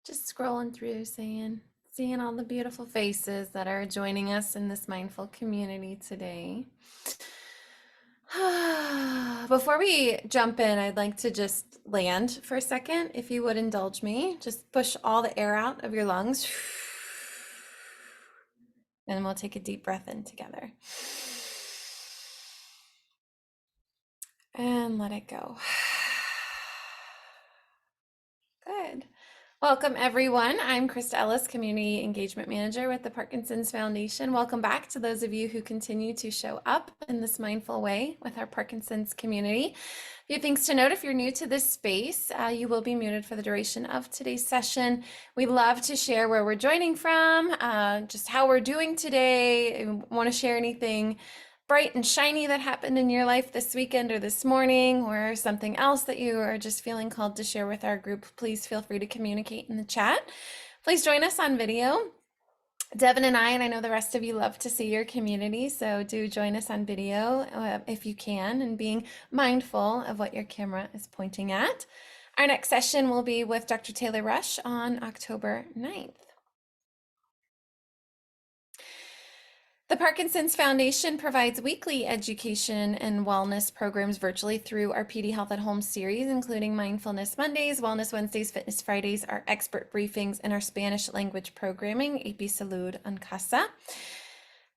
Just scrolling through, seeing all the beautiful faces that are joining us in this mindful community today. Before we jump in, I'd like to just land for a second, if you would indulge me. Just push all the air out of your lungs. And we'll take a deep breath in together. And let it go. Good. Welcome, everyone. I'm Krista Ellis, Community Engagement Manager with the Parkinson's Foundation. Welcome back to those of you who continue to show up in this mindful way with our Parkinson's community. A few things to note: if you're new to this space, you will be muted for the duration of today's session. We love to share where we're joining from, just how we're doing today. Want to share anything bright and shiny that happened in your life this weekend or this morning, or something else that you are just feeling called to share with our group, please feel free to communicate in the chat. Please join us on video. Devon and I know the rest of you, love to see your community, so do join us on video if you can, and being mindful of what your camera is pointing at. Our next session will be with Dr. Taylor Rush on October 9th. The Parkinson's Foundation provides weekly education and wellness programs virtually through our PD Health at Home series, including Mindfulness Mondays, Wellness Wednesdays, Fitness Fridays, our expert briefings, and our Spanish language programming, AP Salud en Casa.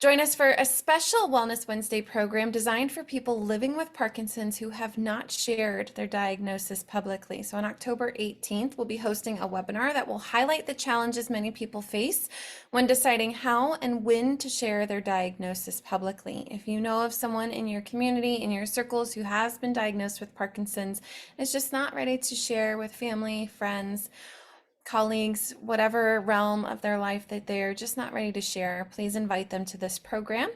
Join us for a special Wellness Wednesday program designed for people living with Parkinson's who have not shared their diagnosis publicly. So on October 18th, we'll be hosting a webinar that will highlight the challenges many people face when deciding how and when to share their diagnosis publicly. If you know of someone in your community, in your circles, who has been diagnosed with Parkinson's, is just not ready to share with family, friends, colleagues, whatever realm of their life that they're just not ready to share, please invite them to this program.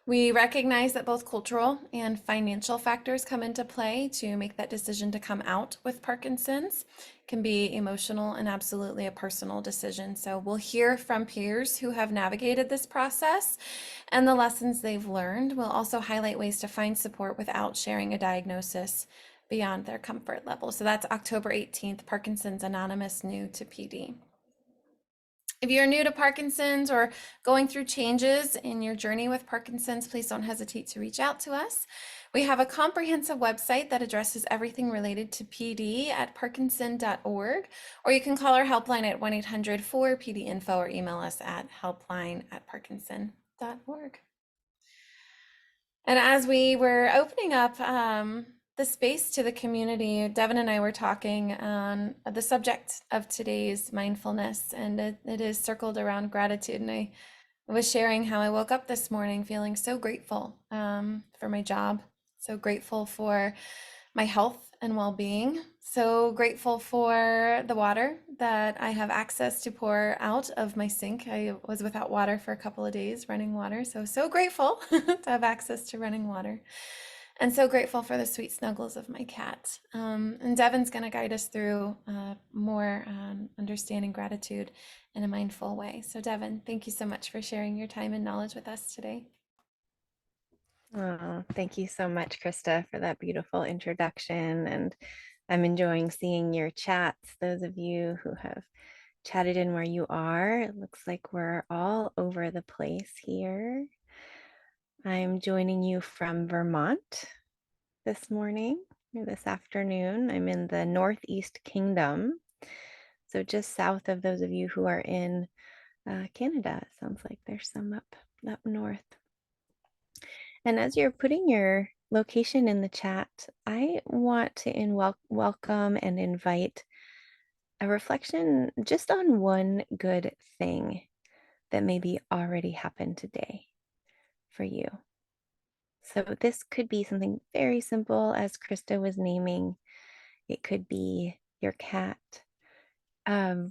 We recognize that both cultural and financial factors come into play to make that decision to come out with Parkinson's. It can be emotional and absolutely a personal decision. So we'll hear from peers who have navigated this process and the lessons they've learned. We'll also highlight ways to find support without sharing a diagnosis beyond their comfort level. So that's October 18th, Parkinson's Anonymous, new to PD. If you're new to Parkinson's or going through changes in your journey with Parkinson's, please don't hesitate to reach out to us. We have a comprehensive website that addresses everything related to PD at parkinson.org, or you can call our helpline at 1-800-4PD-INFO or email us at helpline@parkinson.org. And as we were opening up the space to the community, Devon and I were talking on the subject of today's mindfulness, and it is circled around gratitude. And I was sharing how I woke up this morning feeling so grateful for my job, so grateful for my health and well-being, so grateful for the water that I have access to pour out of my sink. I was without water for a couple of days, running water, so grateful to have access to running water. And so grateful for the sweet snuggles of my cat. And Devon's going to guide us through more understanding gratitude in a mindful way. So Devon, thank you so much for sharing your time and knowledge with us today. Oh, thank you so much, Krista, for that beautiful introduction. And I'm enjoying seeing your chats. Those of you who have chatted in where you are, it looks like we're all over the place here. I'm joining you from Vermont this morning or this afternoon. I'm in the Northeast Kingdom, so just south of those of you who are in Canada. It sounds like there's some up north. And as you're putting your location in the chat, I want to welcome and invite a reflection just on one good thing that maybe already happened today for you. So this could be something very simple, as Krista was naming. It could be your cat.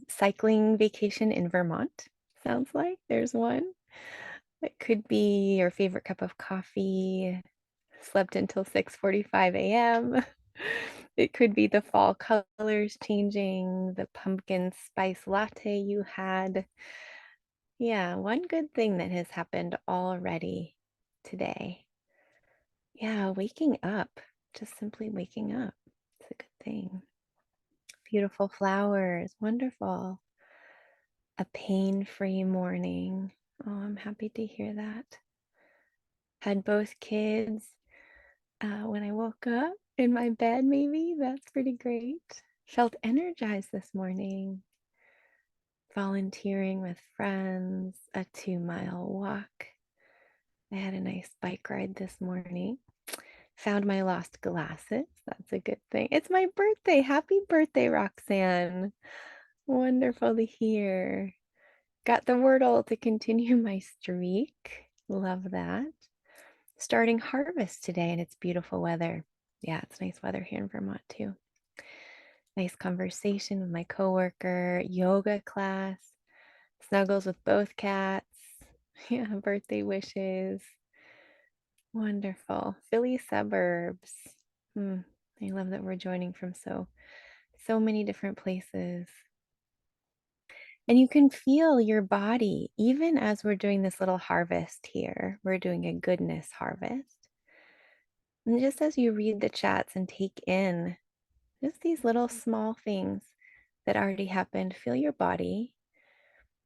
Cycling vacation in Vermont, sounds like there's one. It could be your favorite cup of coffee, slept until 6:45 a.m. It could be the fall colors changing, the pumpkin spice latte you had. Yeah, one good thing that has happened already today. Yeah, waking up, just simply waking up. It's a good thing. beautiful flowers. Wonderful. A pain-free morning. Oh, I'm happy to hear that. Had both kids when I woke up in my bed, maybe. That's pretty great. Felt energized this morning. Volunteering with friends, a 2-mile walk. I had a nice bike ride this morning. Found my lost glasses. That's a good thing. It's my birthday. Happy birthday, Roxanne. Wonderful to hear. Got the Wordle to continue my streak. Love that. Starting harvest today, and it's beautiful weather. Yeah, it's nice weather here in Vermont too. Nice conversation with my coworker, yoga class, snuggles with both cats. Yeah, birthday wishes. Wonderful. Philly suburbs. I love that we're joining from so many different places. And you can feel your body, even as we're doing this little harvest here. We're doing a goodness harvest. And just as you read the chats and take in just these little small things that already happened, feel your body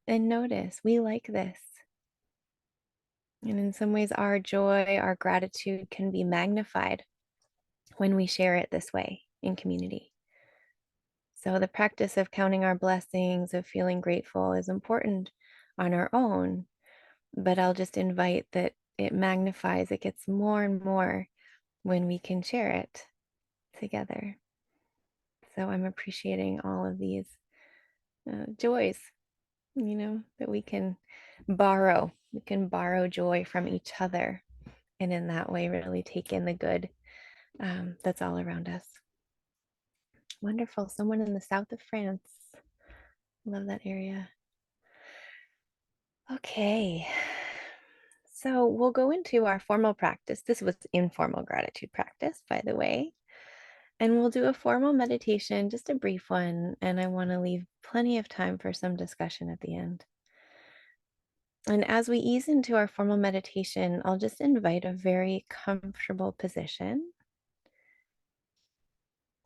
and notice we like this. And in some ways, our joy, our gratitude can be magnified when we share it this way in community. So, the practice of counting our blessings, of feeling grateful, is important on our own, but I'll just invite that it magnifies, it gets more and more when we can share it together. So, I'm appreciating all of these joys, that we can borrow. We can borrow joy from each other. And in that way, really take in the good that's all around us. Wonderful. Someone in the south of France. Love that area. Okay. So we'll go into our formal practice. This was informal gratitude practice, by the way. And we'll do a formal meditation, just a brief one. And I want to leave plenty of time for some discussion at the end. And as we ease into our formal meditation, I'll just invite a very comfortable position.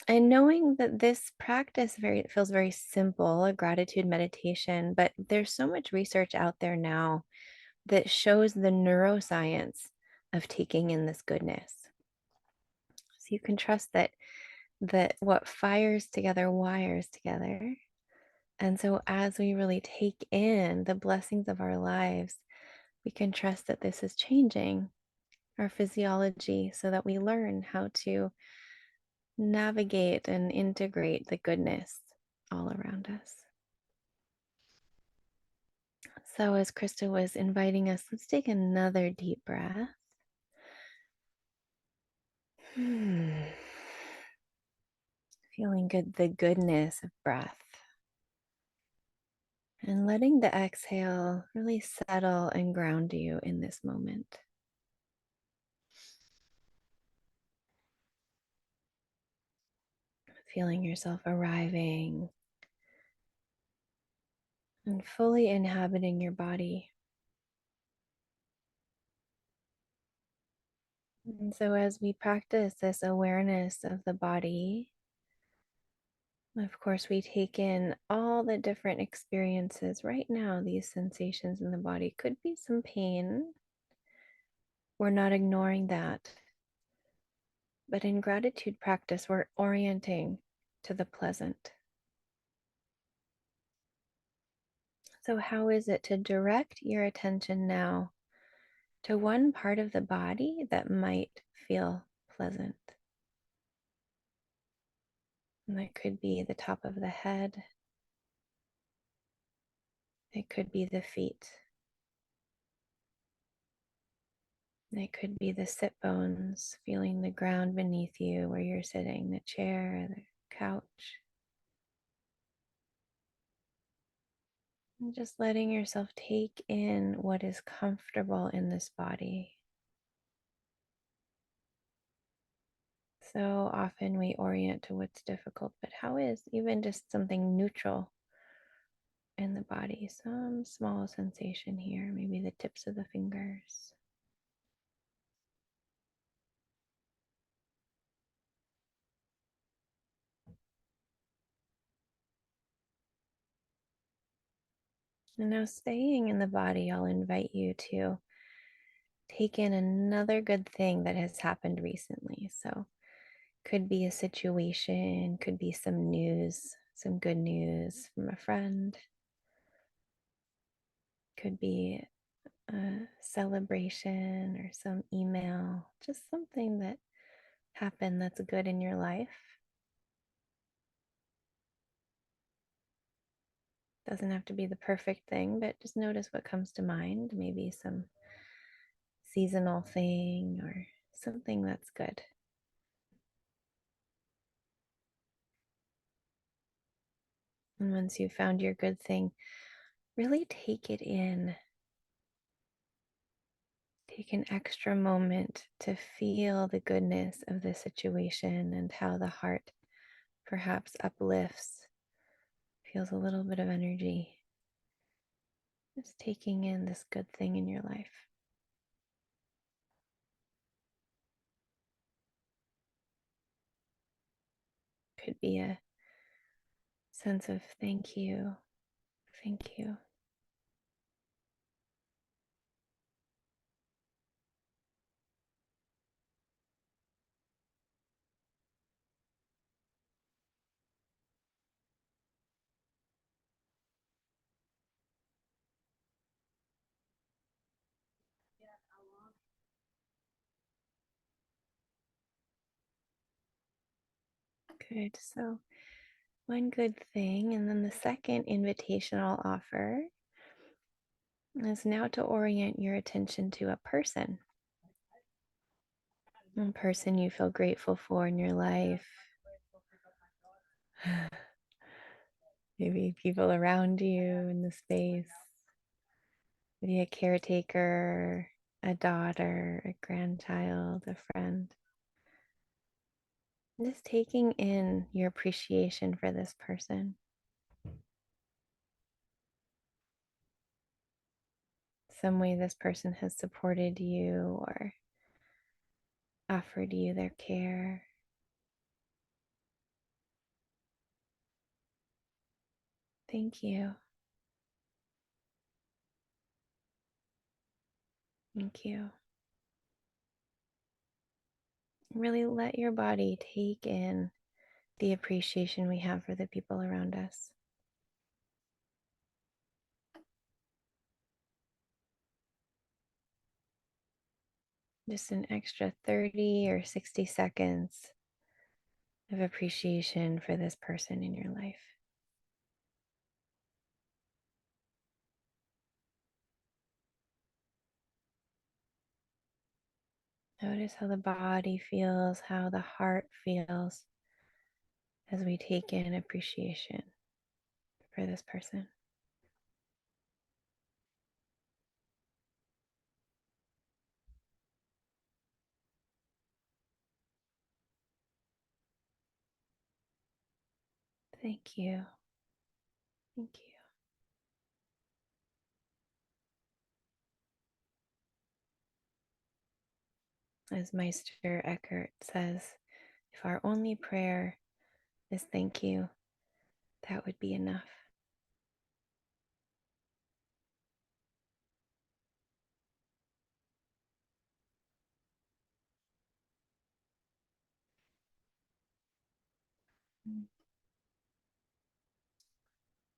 And knowing that this practice feels very simple, a gratitude meditation, but there's so much research out there now that shows the neuroscience of taking in this goodness. So you can trust that what fires together wires together. And so as we really take in the blessings of our lives, we can trust that this is changing our physiology so that we learn how to navigate and integrate the goodness all around us. So, as Krista was inviting us, let's take another deep breath. Feeling good, the goodness of breath. And letting the exhale really settle and ground you in this moment. Feeling yourself arriving and fully inhabiting your body. And so, as we practice this awareness of the body, of course, we take in all the different experiences right now. These sensations in the body could be some pain. We're not ignoring that. But in gratitude practice, we're orienting to the pleasant. So, how is it to direct your attention now to one part of the body that might feel pleasant? And that could be the top of the head, it could be the feet, it could be the sit bones, feeling the ground beneath you where you're sitting, the chair, the couch. And just letting yourself take in what is comfortable in this body. So often we orient to what's difficult, but how is even just something neutral in the body? Some small sensation here, maybe the tips of the fingers. And now, staying in the body, I'll invite you to take in another good thing that has happened recently. So, could be a situation, could be some news, some good news from a friend, could be a celebration or some email, just something that happened that's good in your life. Doesn't have to be the perfect thing, but just notice what comes to mind. Maybe some seasonal thing or something that's good. And once you've found your good thing, really take it in. Take an extra moment to feel the goodness of the situation and how the heart perhaps uplifts, feels a little bit of energy. Just taking in this good thing in your life. Could be a sense of thank you, thank you. Good. So, one good thing. And then the second invitation I'll offer is now to orient your attention to a person you feel grateful for in your life. Maybe people around you in the space, maybe a caretaker, a daughter, a grandchild, a friend. Just taking in your appreciation for this person. Some way this person has supported you or offered you their care. Thank you. Thank you. Really let your body take in the appreciation we have for the people around us. Just an extra 30 or 60 seconds of appreciation for this person in your life. Notice how the body feels, how the heart feels as we take in appreciation for this person. Thank you. Thank you. As Meister Eckhart says, if our only prayer is thank you, that would be enough.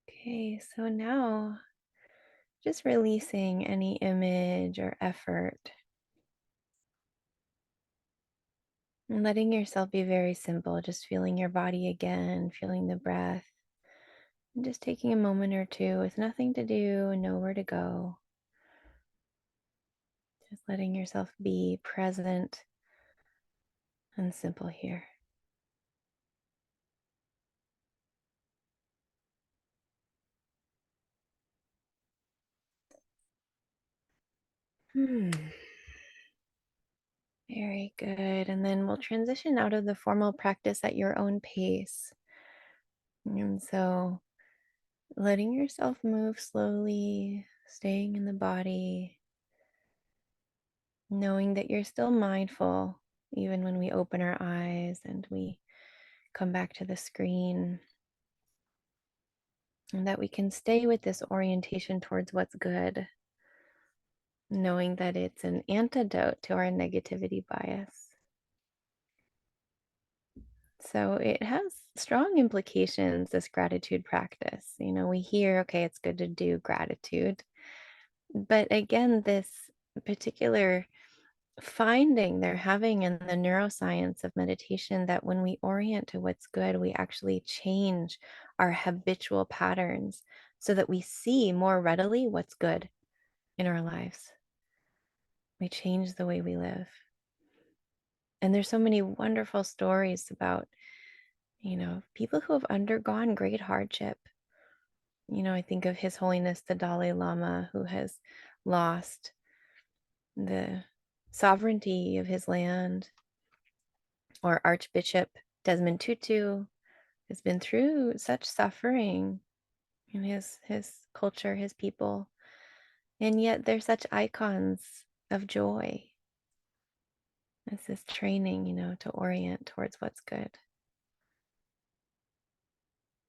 Okay, so now just releasing any image or effort and letting yourself be very simple, just feeling your body again, feeling the breath, and just taking a moment or two with nothing to do and nowhere to go. Just letting yourself be present and simple here. Very good. And then we'll transition out of the formal practice at your own pace. And so letting yourself move slowly, staying in the body, knowing that you're still mindful even when we open our eyes and we come back to the screen. and that we can stay with this orientation towards what's good, knowing that it's an antidote to our negativity bias. So it has strong implications, this gratitude practice. We hear, okay, it's good to do gratitude. But again, this particular finding they're having in the neuroscience of meditation, that when we orient to what's good, we actually change our habitual patterns so that we see more readily what's good in our lives. We change the way we live. And there's so many wonderful stories about, people who have undergone great hardship. I think of His Holiness the Dalai Lama, who has lost the sovereignty of his land, or Archbishop Desmond Tutu has been through such suffering in his culture, his people, and yet they're such icons of joy. It's this training, to orient towards what's good.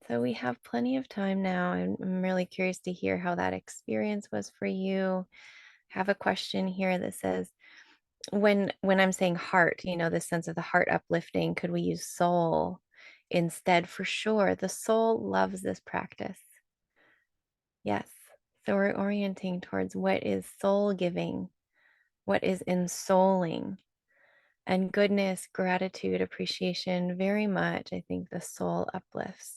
So we have plenty of time now, and I'm really curious to hear how that experience was for you. I have a question here that says, when I'm saying heart, the sense of the heart uplifting, could we use soul instead? For sure, the soul loves this practice. Yes. So we're orienting towards what is soul giving, what is ensouling, and goodness, gratitude, appreciation. Very much, I think the soul uplifts.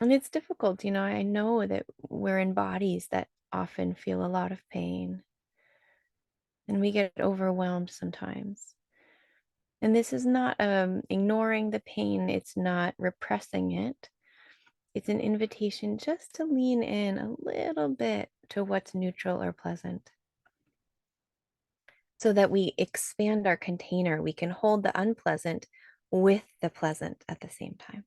And it's difficult, I know that we're in bodies that often feel a lot of pain, and we get overwhelmed sometimes. And this is not ignoring the pain, it's not repressing it. It's an invitation just to lean in a little bit to what's neutral or pleasant, so that we expand our container. We can hold the unpleasant with the pleasant at the same time,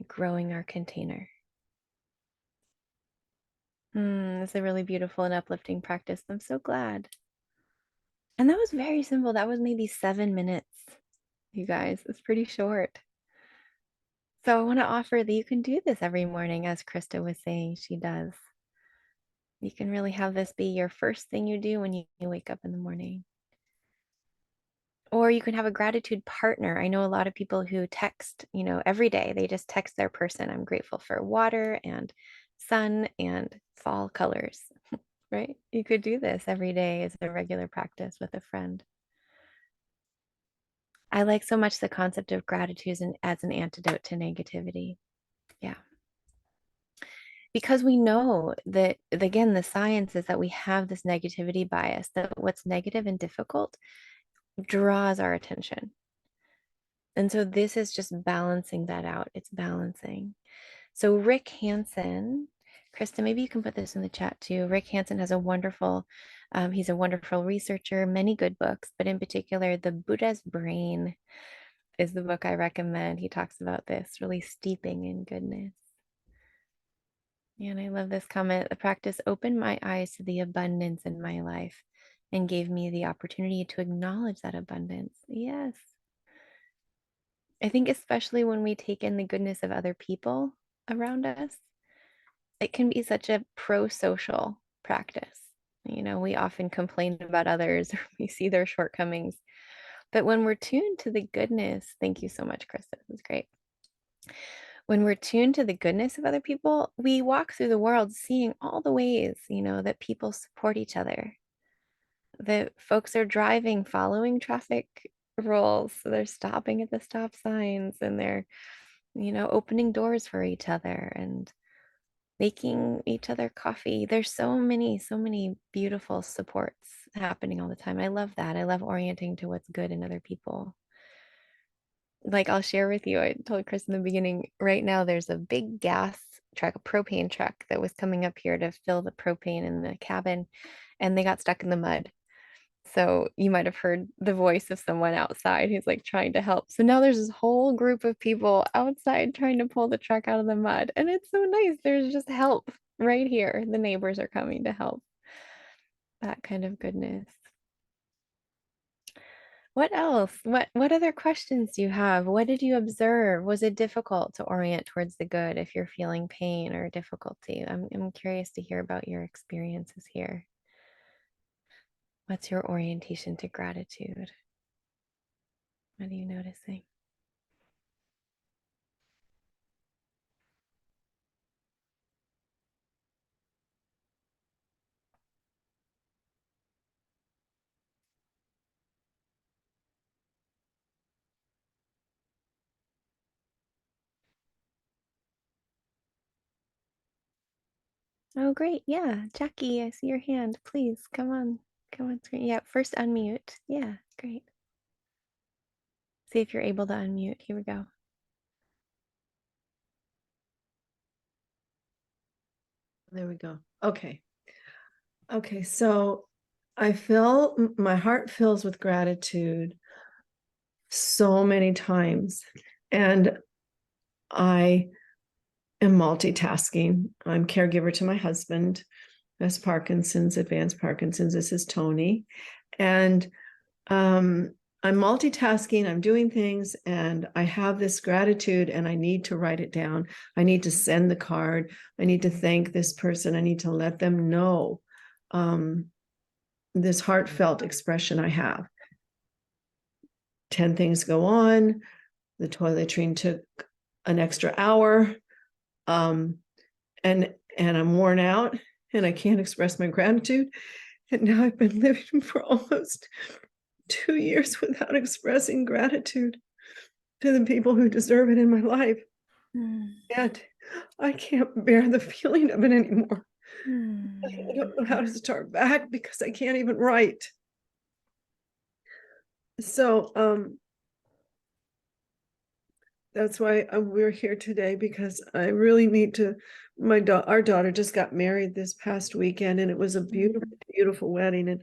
growing our container. It's a really beautiful and uplifting practice. I'm so glad. And that was very simple. That was maybe 7 minutes, you guys. It's pretty short. So I want to offer that you can do this every morning, as Krista was saying she does. You can really have this be your first thing you do when you wake up in the morning. Or you can have a gratitude partner. I know a lot of people who text, every day. They just text their person. I'm grateful for water and sun and fall colors, right? You could do this every day as a regular practice with a friend. I like so much the concept of gratitude as an antidote to negativity. Yeah. Because we know that, again, the science is that we have this negativity bias, that what's negative and difficult draws our attention. And so this is just balancing that out. It's balancing. So Rick Hansen, Krista, maybe you can put this in the chat too. Rick Hansen has he's a wonderful researcher, many good books, but in particular, The Buddha's Brain is the book I recommend. He talks about this, really steeping in goodness. And I love this comment. The practice opened my eyes to the abundance in my life and gave me the opportunity to acknowledge that abundance. Yes. I think, especially when we take in the goodness of other people around us, it can be such a pro-social practice. We often complain about others or we see their shortcomings. But when we're tuned to the goodness, thank you so much, Krista. This was great. When we're tuned to the goodness of other people, we walk through the world seeing all the ways, that people support each other. That folks are driving, following traffic rules. So they're stopping at the stop signs, and they're, opening doors for each other and making each other coffee. There's so many beautiful supports happening all the time. I love that. I love orienting to what's good in other people. Like, I'll share with you, I told Chris in the beginning, right now there's a big gas truck, a propane truck that was coming up here to fill the propane in the cabin, and they got stuck in the mud. So you might have heard the voice of someone outside who's like trying to help. So now there's this whole group of people outside trying to pull the truck out of the mud. And it's so nice. There's just help right here. The neighbors are coming to help. That kind of goodness. What else? What other questions do you have? What did you observe? Was it difficult to orient towards the good if you're feeling pain or difficulty? I'm curious to hear about your experiences here. What's your orientation to gratitude? What are you noticing? Oh, great. Yeah. Jackie, I see your hand. Please come on. Come on screen. Yeah, first unmute. Yeah, great. See if you're able to unmute. Here we go. There we go. Okay. Okay. So I feel my heart fills with gratitude so many times. And I am multitasking. I'm caregiver to my husband who has Parkinson's, advanced Parkinson's. This is Tony. And I'm multitasking, I'm doing things, and I have this gratitude, and I need to write it down. I need to send the card. I need to thank this person. I need to let them know this heartfelt expression I have. 10 things go on. The toiletry took an extra hour. And I'm worn out and I can't express my gratitude. And now I've been living for almost 2 years without expressing gratitude to the people who deserve it in my life. And I can't bear the feeling of it anymore. I don't know how to start back because I can't even write. So that's why we're here today, because I really need to. Our daughter just got married this past weekend, and it was a beautiful, beautiful wedding. And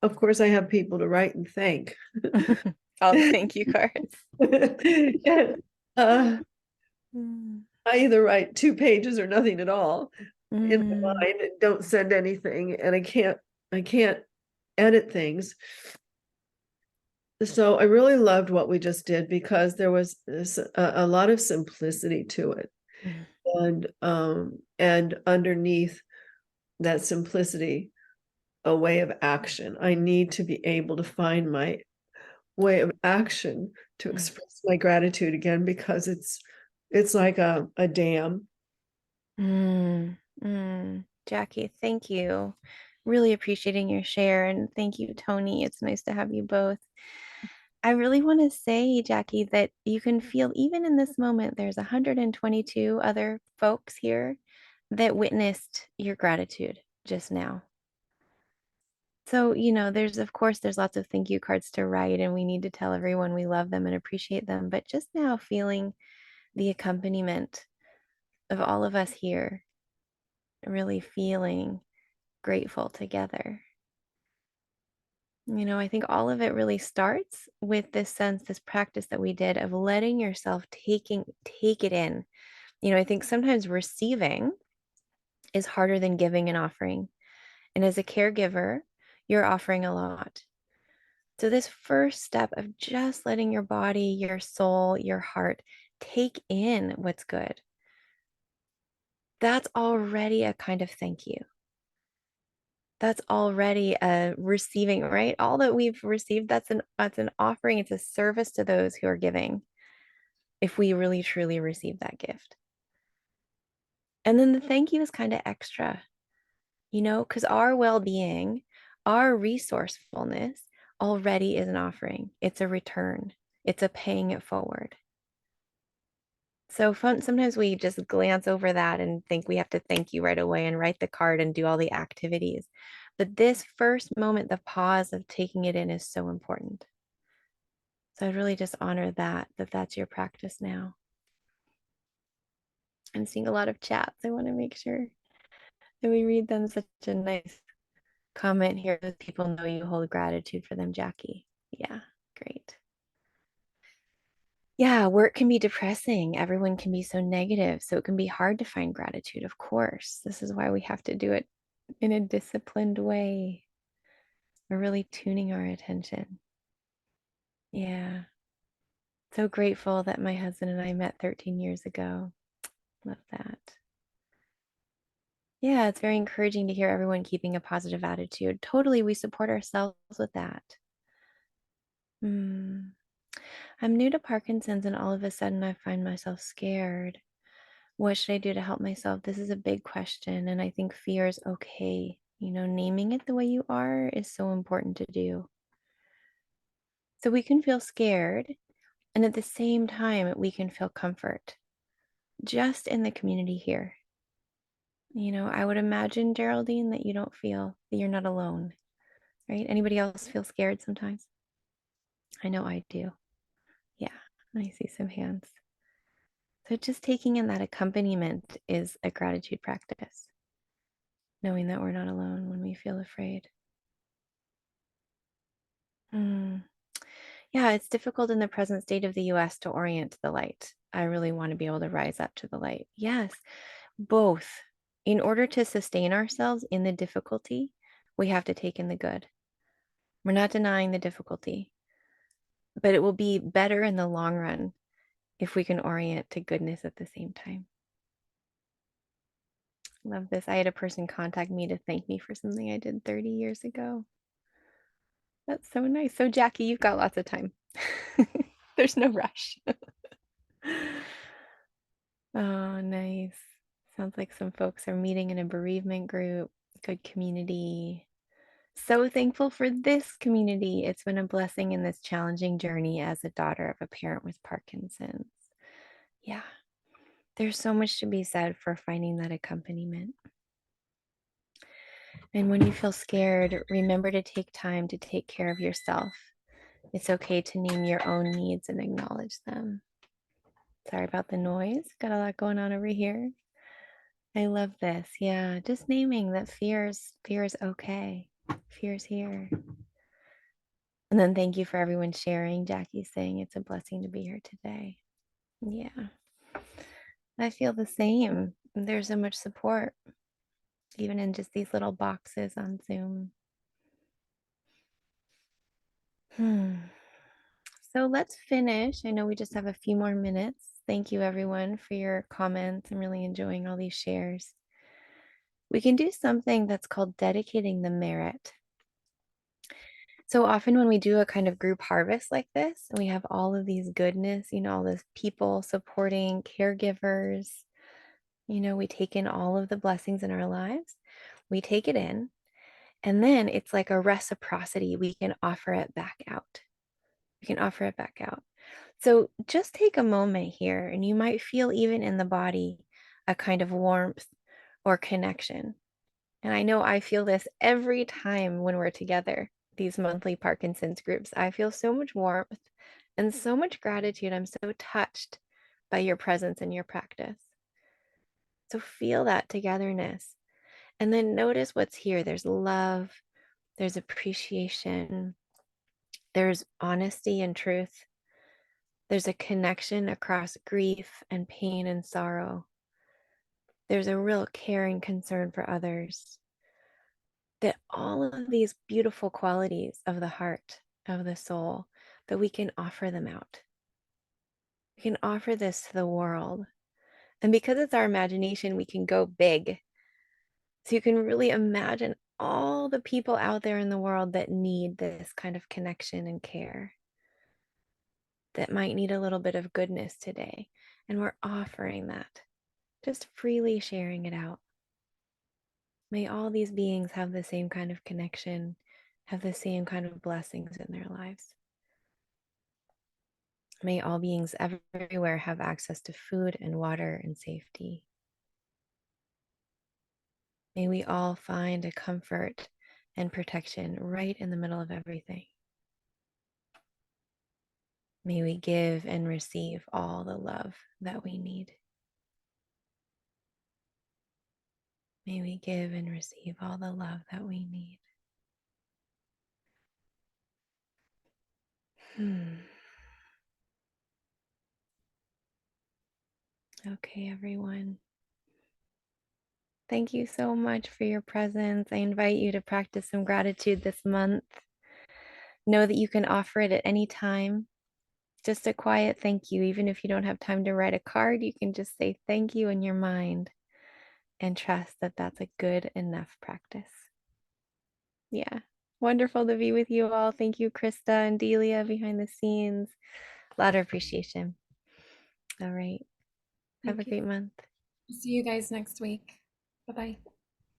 of course, I have people to write and thank. All the thank you cards. And, I either write 2 pages or nothing at all in my mind, and don't send anything, and I can't edit things. So I really loved what we just did because there was a lot of simplicity to it. And underneath that simplicity, a way of action. I need to be able to find my way of action to express my gratitude again, because it's like a dam. Jackie, thank you. Really appreciating your share. And thank you, Tony. It's nice to have you both. I really want to say, Jackie, that you can feel even in this moment, there's 122 other folks here that witnessed your gratitude just now. So, of course, there's lots of thank you cards to write, and we need to tell everyone we love them and appreciate them. But just now feeling the accompaniment of all of us here, really feeling grateful together. I think all of it really starts with this sense, this practice that we did of letting yourself take it in. I think sometimes receiving is harder than giving and offering. And as a caregiver, you're offering a lot. So this first step of just letting your body, your soul, your heart take in what's good, that's already a kind of thank you. That's already a receiving, right? All that we've received, that's an offering. It's a service to those who are giving, if we really truly receive that gift. And then the thank you is kind of extra, because our well-being, our resourcefulness already is an offering. It's a return. It's a paying it forward. So sometimes we just glance over that and think we have to thank you right away and write the card and do all the activities. But this first moment, the pause of taking it in, is so important. So I'd really just honor that's your practice now. I'm seeing a lot of chats. I want to make sure that we read them. Such a nice comment here that people know you hold gratitude for them, Jackie. Yeah, great. Yeah, work can be depressing. Everyone can be so negative. So it can be hard to find gratitude, of course. This is why we have to do it in a disciplined way. We're really tuning our attention. Yeah. So grateful that my husband and I met 13 years ago. Love that. Yeah, it's very encouraging to hear everyone keeping a positive attitude. Totally, we support ourselves with that. Hmm. I'm new to Parkinson's, and all of a sudden I find myself scared. What should I do to help myself? This is a big question, and I think fear is okay. Naming it the way you are is so important to do. So we can feel scared, and at the same time, we can feel comfort just in the community here. I would imagine, Geraldine, that you don't feel that you're not alone, right? Anybody else feel scared sometimes? I know I do. Yeah, I see some hands. So just taking in that accompaniment is a gratitude practice, knowing that we're not alone when we feel afraid. Mm. Yeah, it's difficult in the present state of the US to orient to the light. I really want to be able to rise up to the light. Yes, both. In order to sustain ourselves in the difficulty, we have to take in the good. We're not denying the difficulty, but it will be better in the long run if we can orient to goodness at the same time. Love this. I had a person contact me to thank me for something I did 30 years ago. That's so nice. So, Jackie, you've got lots of time. There's no rush. Oh, nice. Sounds like some folks are meeting in a bereavement group. Good community. So thankful for this community. It's been a blessing in this challenging journey as a daughter of a parent with Parkinson's. Yeah, there's so much to be said for finding that accompaniment. And when you feel scared, remember to take time to take care of yourself. It's okay to name your own needs and acknowledge them. Sorry about the noise. Got a lot going on over here. I love this. Yeah, just naming that fear is okay. Fear's here. And then thank you for everyone sharing. Jackie saying it's a blessing to be here today. Yeah, I feel the same. There's so much support, even in just these little boxes on Zoom. So let's finish. I know we just have a few more minutes. Thank you, everyone, for your comments. I'm really enjoying all these shares. We can do something that's called dedicating the merit. So often when we do a kind of group harvest like this, and we have all of these goodness, all these people supporting caregivers, we take in all of the blessings in our lives, we take it in, and then it's like a reciprocity. We can offer it back out. We can offer it back out. So just take a moment here, and you might feel even in the body a kind of warmth or connection. And I know I feel this every time when we're together, these monthly Parkinson's groups. I feel so much warmth and so much gratitude. I'm so touched by your presence and your practice. So feel that togetherness. And then notice what's here. There's love, there's appreciation, there's honesty and truth. There's a connection across grief and pain and sorrow. There's a real caring concern for others. That all of these beautiful qualities of the heart, of the soul, that we can offer them out. We can offer this to the world. And because it's our imagination, we can go big. So you can really imagine all the people out there in the world that need this kind of connection and care, that might need a little bit of goodness today. And we're offering that, just freely sharing it out. May all these beings have the same kind of connection, have the same kind of blessings in their lives. May all beings everywhere have access to food and water and safety. May we all find a comfort and protection right in the middle of everything. May we give and receive all the love that we need. May we give and receive all the love that we need. Okay, everyone. Thank you so much for your presence. I invite you to practice some gratitude this month. know that you can offer it at any time. Just a quiet thank you. Even if you don't have time to write a card, you can just say thank you in your mind and trust that that's a good enough practice. Yeah. Wonderful to be with you all. Thank you, Krista and Delia behind the scenes. A lot of appreciation. All right. Have a Thank you. great month. See you guys next week. Bye-bye.